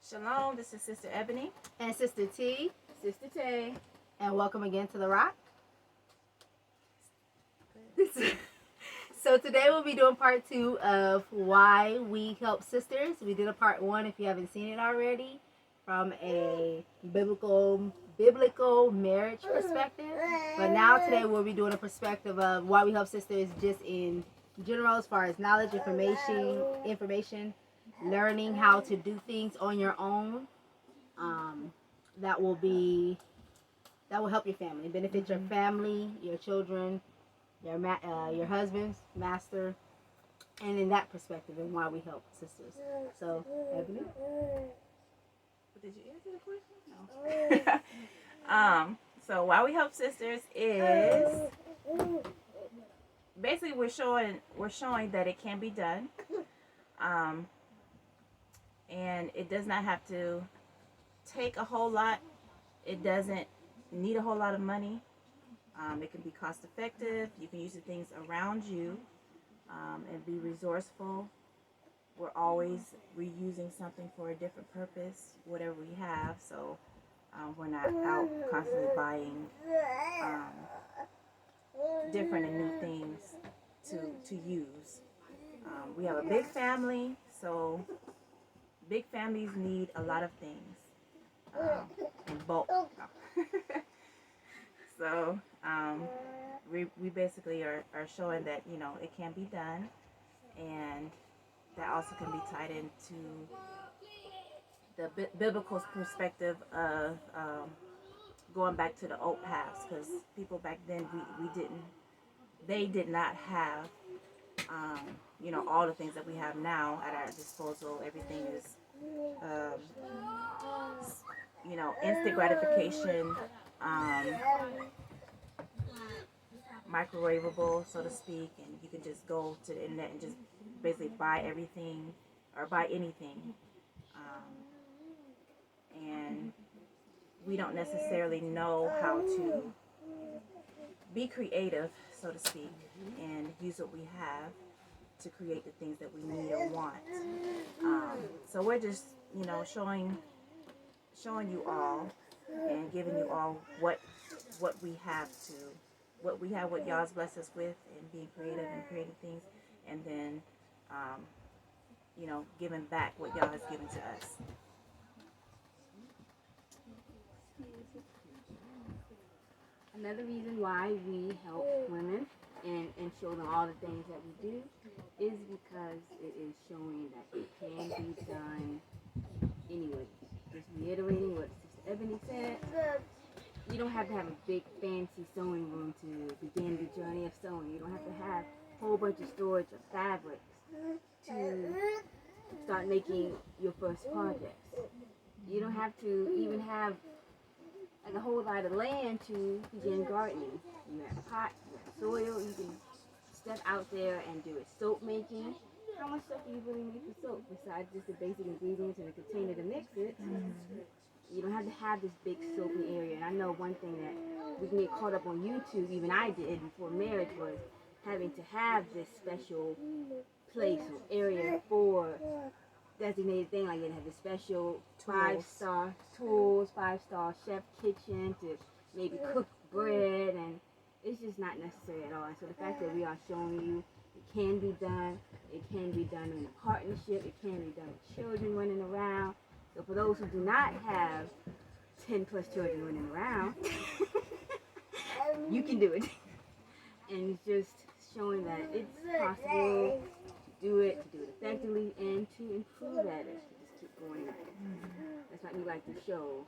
Shalom, this is Sister Ebony. And Sister T. Sister Tay. And welcome again to The Rock. So today we'll be doing part 2 of why we help sisters. We did a part 1 if you haven't seen it already, from a biblical marriage perspective. But now today we'll be doing a perspective of why we help sisters just in general, as far as knowledge, information, learning how to do things on your own. That will help your family, benefit your family, your children, your husbands, master, and in that perspective, and why we help sisters. So, Ebony, Did you answer the question? No. So why we help sisters is basically we're showing that it can be done, and it does not have to take a whole lot. It doesn't need a whole lot of money. It can be cost effective. You can use the things around you and be resourceful. We're always reusing something for a different purpose, whatever we have. So we're not out constantly buying different and new things to use. We have a big family, so big families need a lot of things in bulk. So we basically are showing that, it can be done, and that also can be tied into the biblical perspective of going back to the old past, because people back then they did not have all the things that we have now at our disposal. Everything is instant gratification, microwavable, so to speak, and you can just go to the internet and just basically buy everything or buy anything, and we don't necessarily know how to be creative, so to speak, and use what we have to create the things that we need or want. So we're just showing you all and giving you all what what y'all's blessed us with, and being creative and creating things, and then giving back what y'all has given to us. another reason why we help women and show them all the things that we do is because it is showing that it can be done anyway. Just reiterating what Sister Ebony said, you don't have to have a big fancy sewing room to begin the journey of sewing. You don't have to have a whole bunch of storage of fabrics to start making your first projects. You don't have to even have a whole lot of land to begin gardening. You have pots, you have soil, you can step out there and do it. Soap making. How much stuff do you really need for soap besides just the basic ingredients and a container to mix it? You don't have to have this big soapy area. And I know one thing that we can get caught up on YouTube, even I did before marriage, was having to have this special place or area for designated thing. Like you have a special 5-star tools, 5-star chef kitchen to maybe cook bread, and it's just not necessary at all. And so the fact that we are showing you it can be done in a partnership, it can be done with children running around. So for those who do not have 10 plus children running around, you can do it. And it's just showing that it's possible to do it effectively, and to improve at it. Just keep going at it. That's what we like to show.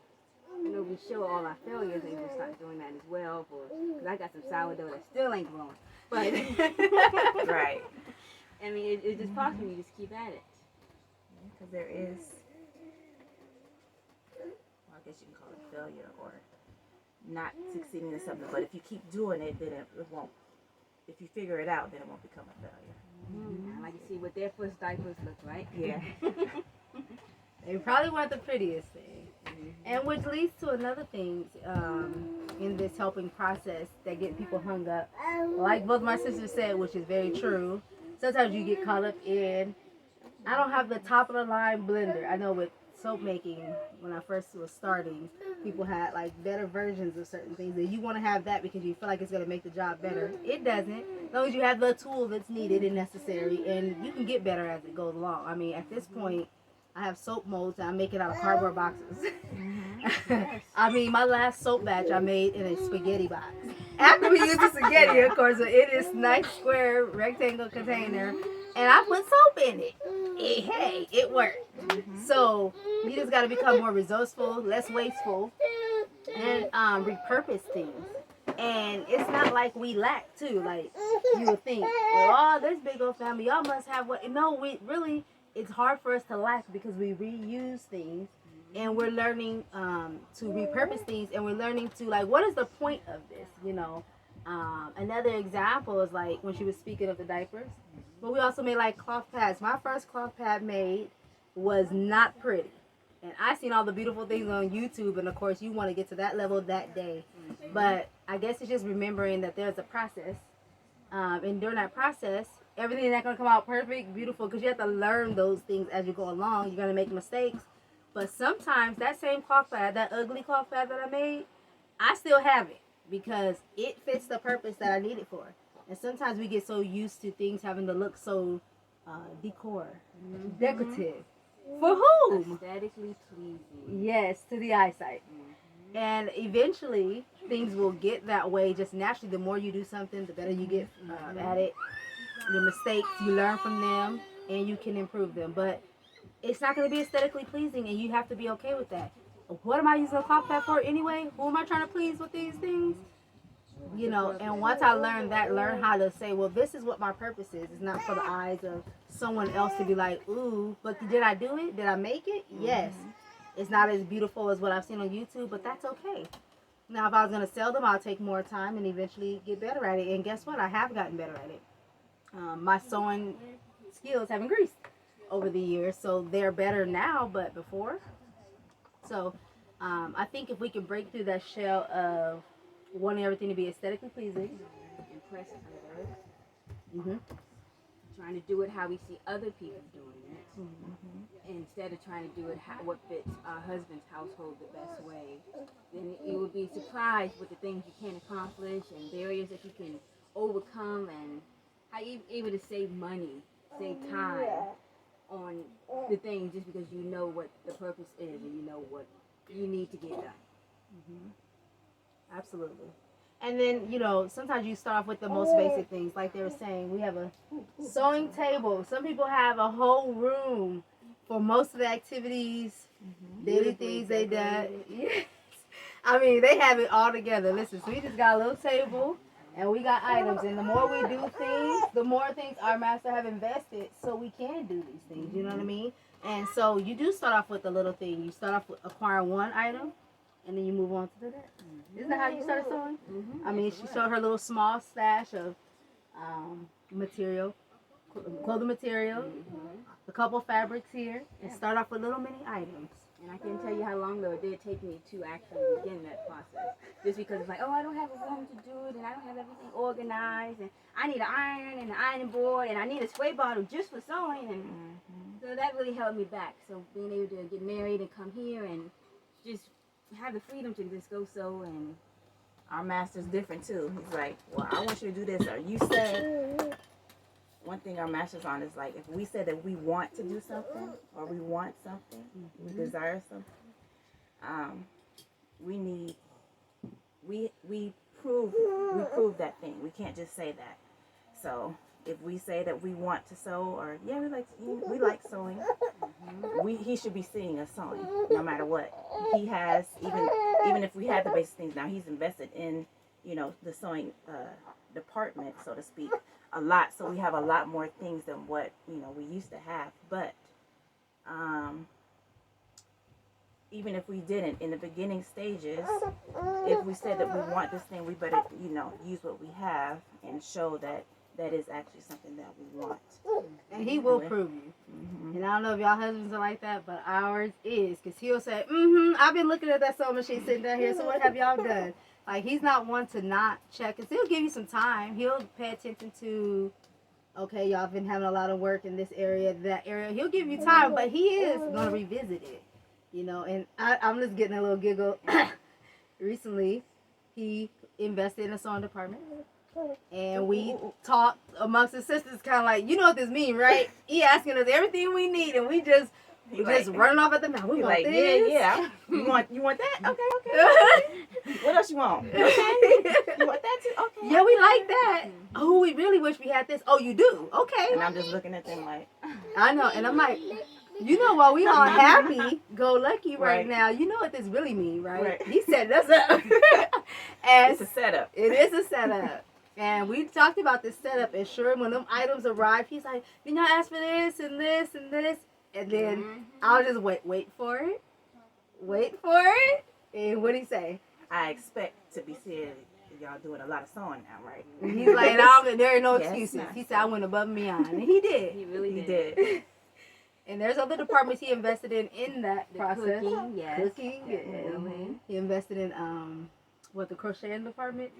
We show all our failures, and we'll start doing that as well. Because I got some sourdough that still ain't growing. But Right. I mean, it's just possible. You just keep at it. Because there is, I guess you can call it failure or not succeeding in something. But if you keep doing it, then it won't. If you figure it out, then it won't become a failure. I like to see what their first diapers look like. Yeah. They probably weren't the prettiest thing. And which leads to another thing in this helping process that get people hung up. Like both my sisters said, which is very true. Sometimes you get caught up in, I don't have the top of the line blender. I know with soap making, when I first was starting, people had like better versions of certain things, and you want to have that because you feel like it's going to make the job better. It doesn't, as long as you have the tool that's needed and necessary, and you can get better as it goes along. I mean, at this point, I have soap molds and I make it out of cardboard boxes. I mean, my last soap batch I made in a spaghetti box. After we used the spaghetti, of course, it is nice square rectangle container, and I put soap in it. Hey, it worked. So you just got to become more resourceful, less wasteful, and repurpose things. And it's not like we lack too. Like you would think, oh, this big old family, y'all must have what? No, we really. It's hard for us to lack because we reuse things, and we're learning to repurpose things, and we're learning to like, what is the point of this? You know. Another example is like when she was speaking of the diapers, but we also made like cloth pads. My first cloth pad made was not pretty, and I seen all the beautiful things on YouTube, and of course you want to get to that level that day, but I guess it's just remembering that there's a process, and during that process, everything is not going to come out perfect, beautiful, because you have to learn those things as you go along. You're going to make mistakes, but sometimes that same cloth pad, that ugly cloth pad that I made, I still have it because it fits the purpose that I need it for. And sometimes we get so used to things having to look so decorative. For whom? Aesthetically pleasing. Yes, to the eyesight. And eventually, things will get that way just naturally. The more you do something, the better you get at it. The mistakes, you learn from them, and you can improve them. But it's not going to be aesthetically pleasing, and you have to be okay with that. What am I using a cloth pad for anyway? Who am I trying to please with these things? You know, and once I learned that, learn how to say, well, this is what my purpose is. It's not for the eyes of someone else to be like, ooh, but did I do it? Did I make it? Yes. It's not as beautiful as what I've seen on YouTube, but that's okay. Now, if I was going to sell them, I'll take more time and eventually get better at it. And guess what? I have gotten better at it. My sewing skills have increased over the years, so they're better now, but before. So I think if we can break through that shell of wanting everything to be aesthetically pleasing, Impress others. Trying to do it how we see other people doing it, instead of trying to do it what fits our husband's household the best way, then you will be surprised with the things you can accomplish and barriers that you can overcome, and how you're able to save money, save time on the things just because you know what the purpose is and you know what you need to get done. Absolutely. And then, you know, sometimes you start off with the most basic things. Like they were saying, we have a sewing table. Some people have a whole room for most of the activities, daily things they do. Yes. I mean, they have it all together. Listen, so we just got a little table and we got items. And the more we do things, the more things our master have invested so we can do these things. You know what I mean? And so you do start off with a little thing. You start off with acquiring one item, and then you move on to the next. Isn't that how you started sewing? I mean, she showed her little small stash of material, clothing material, a couple fabrics here, and start off with little mini items. And I can't tell you how long though it did take me to actually begin that process. Just because it's like, oh, I don't have a room to do it, and I don't have everything organized, and I need an iron and an ironing board, and I need a spray bottle just for sewing, and so that really held me back. So being able to get married and come here and just have the freedom to just go sew, and Our master's different too. He's like, well, I want you to do this. Or you said, one thing our master's on is like, if we said that we want to do something, or we want something, we desire something, we prove that thing. We can't just say that. So if we say that we want to sew, or yeah, we like sewing, he should be seeing us sewing no matter what. He has, even if we had the basic things, now he's invested in, the sewing department, so to speak, a lot. So we have a lot more things than what we used to have. But even if we didn't in the beginning stages, if we said that we want this thing, we better use what we have and show that is actually something that we want. And he will prove you. And I don't know if y'all husbands are like that, but ours is. Because he'll say, I've been looking at that sewing machine sitting down here, so what have y'all done? Like, he's not one to not check. And he'll give you some time. He'll pay attention to, okay, y'all been having a lot of work in this area, that area. He'll give you time, but he is going to revisit it. You know, and I'm just getting a little giggle. Recently, he invested in a sewing department. And we talked amongst his sisters, kind of like, you know what this means, right? He asking us everything we need, and we just running off at the mouth. We want this. Yeah. You want that? Okay. What else you want? Okay. You want that too? Okay. Yeah, we like that. Oh, we really wish we had this. Oh, you do? Okay. And I'm just looking at them like, I know, and I'm like, you know, while we all happy, go lucky right now, you know what this really means, right? He set us up. And it's a setup. It is a setup. And we talked about this setup, and sure, when them items arrived, he's like, "Did not ask for this and this and this?" And then I'll just wait for it. And what'd he say? I expect to be seeing y'all doing a lot of sewing now, right? And he's like, there are no excuses. He said, I went above and beyond. And he did. He really did. And there's other departments he invested in that process. Cooking, yes. Cooking. Mm-hmm. He invested in the crocheting department.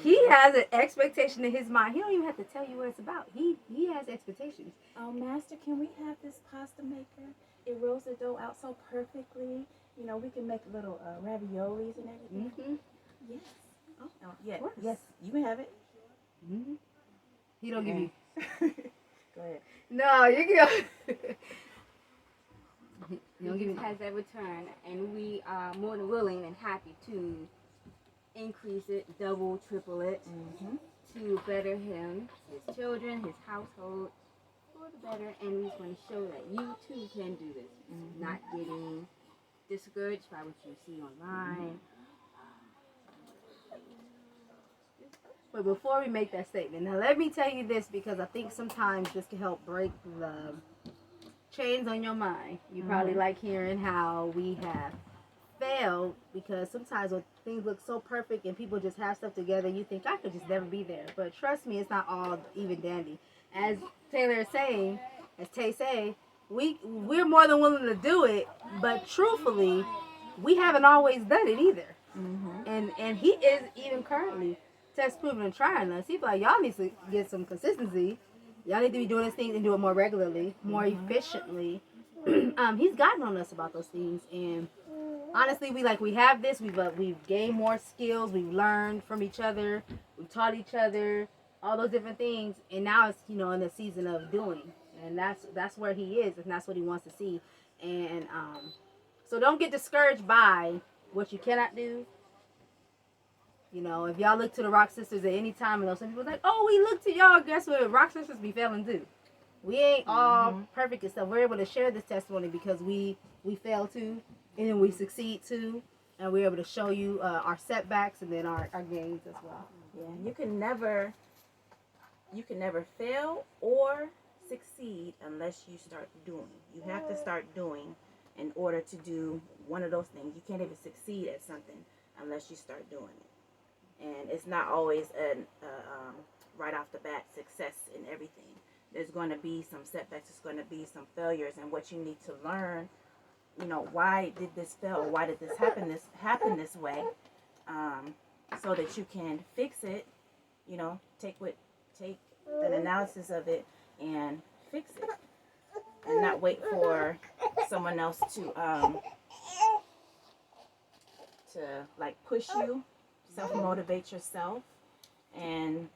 He has an expectation in his mind. He don't even have to tell you what it's about. He has expectations. Oh, Master, can we have this pasta maker? It rolls the dough out so perfectly. You know, we can make little raviolis and everything. Mm-hmm. Yes. Oh, yeah. Yes, you can have it. Mm-hmm. He don't give you. Go ahead. No, you go. He has that return, and we are more than willing and happy to increase it, double, triple it, to better him, his children, his household, for the better. And we just want to show that you too can do this, not getting discouraged by what you see online. But before we make that statement, now let me tell you this, because I think sometimes this can help break the chains on your mind. You probably like hearing how we have failed, because sometimes when things look so perfect and people just have stuff together, you think I could just never be there. But trust me, it's not all even dandy. As Taylor is saying, as Tay say, we're more than willing to do it, but truthfully, we haven't always done it either. And he is even currently test proven and trying us. He's like, y'all need to get some consistency. Y'all need to be doing this thing and do it more regularly, more efficiently. He's gotten on us about those things, and honestly, we have this. We've gained more skills. We've learned from each other. We've taught each other all those different things, and now it's in the season of doing, and that's where he is, and that's what he wants to see. And so don't get discouraged by what you cannot do. You know, if y'all look to the Rock Sisters at any time, and some people like, oh, we look to y'all. Guess what? Rock Sisters be failing too. We ain't all perfect and stuff. We're able to share this testimony because we fail too, and then we succeed too, and we're able to show you our setbacks and then our gains as well. Yeah, you can never fail or succeed unless you start doing. You have to start doing in order to do one of those things. You can't even succeed at something unless you start doing it. And it's not always right off the bat success in everything. There's going to be some setbacks. There's going to be some failures, and what you need to learn, why did this fail? Why did this happen this way? So that you can fix it. Take an analysis of it and fix it, and not wait for someone else to push you. Self-motivate yourself. And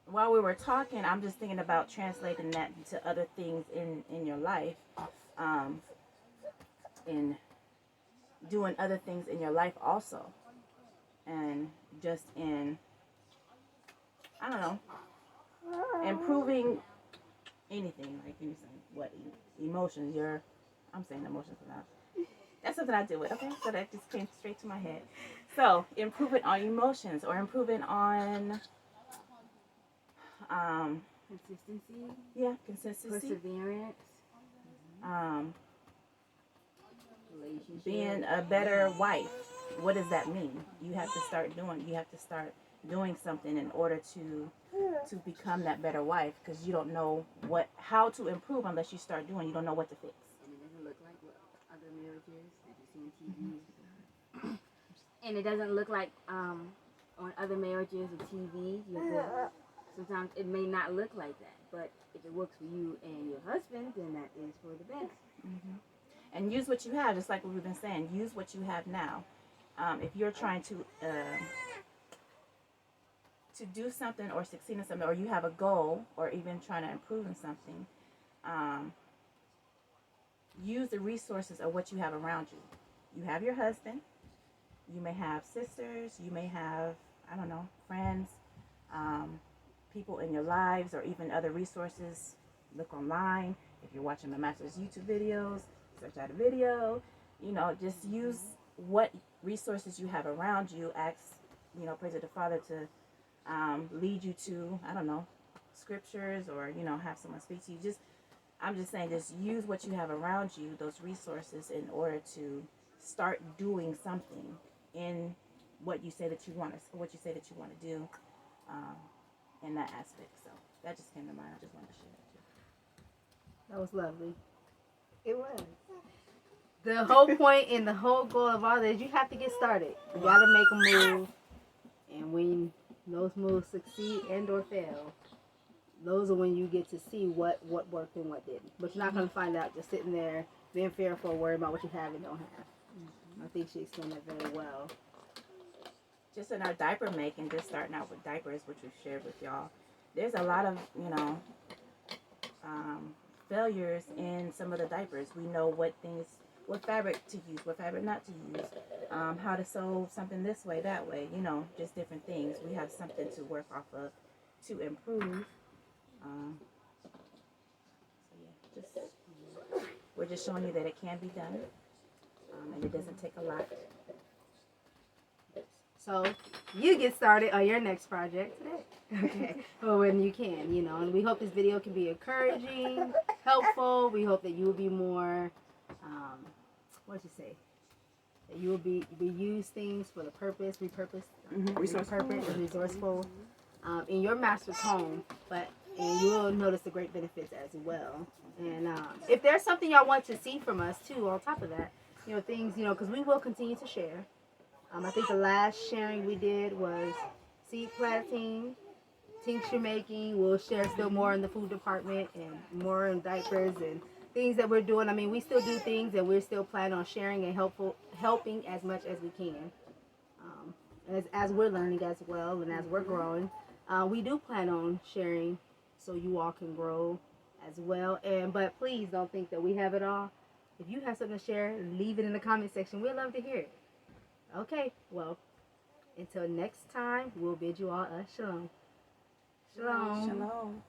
while we were talking, I'm just thinking about translating that into other things in your life, and doing other things in your life also, and just in, I don't know, improving anything, like emotions. I'm saying emotions now. That's something I deal with. Okay, so that just came straight to my head. So, improving on emotions, or improving on consistency. Yeah, consistency. Perseverance. Relationship. Being a better wife. What does that mean? You have to start doing something in order to become that better wife, because you don't know how to improve unless you start doing. You don't know what to fix. And it doesn't look like what other marriages that you see on TV. And it doesn't look like on other marriages or TV. Sometimes it may not look like that, but if it works for you and your husband, then that is for the best. And use what you have, just like what we've been saying. Use what you have now. If you're trying to do something or succeed in something, or you have a goal, or even trying to improve in something, use the resources of what you have around you. You have your husband. You may have sisters. You may have, I don't know, friends, people in your lives, or even other resources. Look online. If you're watching my master's YouTube videos, search out a video. You know, just use what resources you have around you. Ask, you know, pray to the Father to lead you to, I don't know, scriptures, or, you know, have someone speak to you. I'm just saying, just use what you have around you, those resources, in order to start doing something in what you say that you want to do in that aspect. So that just came to mind. I just wanted to share that too. That was lovely. It was. The whole point and the whole goal of all this, you have to get started. You got to make a move, and when those moves succeed and or fail, those are when you get to see what worked and what didn't. But you're not going to find out just sitting there being fearful, worried about what you have and don't have. I think she explained that very well. Just in our diaper making, just starting out with diapers, which we've shared with y'all, there's a lot of, you know, failures in some of the diapers. We know what fabric to use, what fabric not to use, how to sew something this way, that way, you know, just different things. We have something to work off of to improve. So yeah, we're just showing you that it can be done, and it doesn't take a lot. So you get started on your next project today. Okay. Well, when you can, you know, and we hope this video can be encouraging, helpful. We hope that you will be more, what'd you say? That you will be use things for the purpose, resourceful in your master's home, and you will notice the great benefits as well. And if there's something y'all want to see from us too, on top of that, you know, things, you know, because we will continue to share. I think the last sharing we did was seed planting, tincture making. We'll share still more in the food department and more in diapers and things that we're doing. I mean, we still do things, and we're still planning on sharing and helping as much as we can. As we're learning as well, and as we're growing, we do plan on sharing so you all can grow as well. But please don't think that we have it all. If you have something to share, leave it in the comment section. We'd love to hear it. Okay, well, until next time, we'll bid you all a shalom. Shalom. Shalom.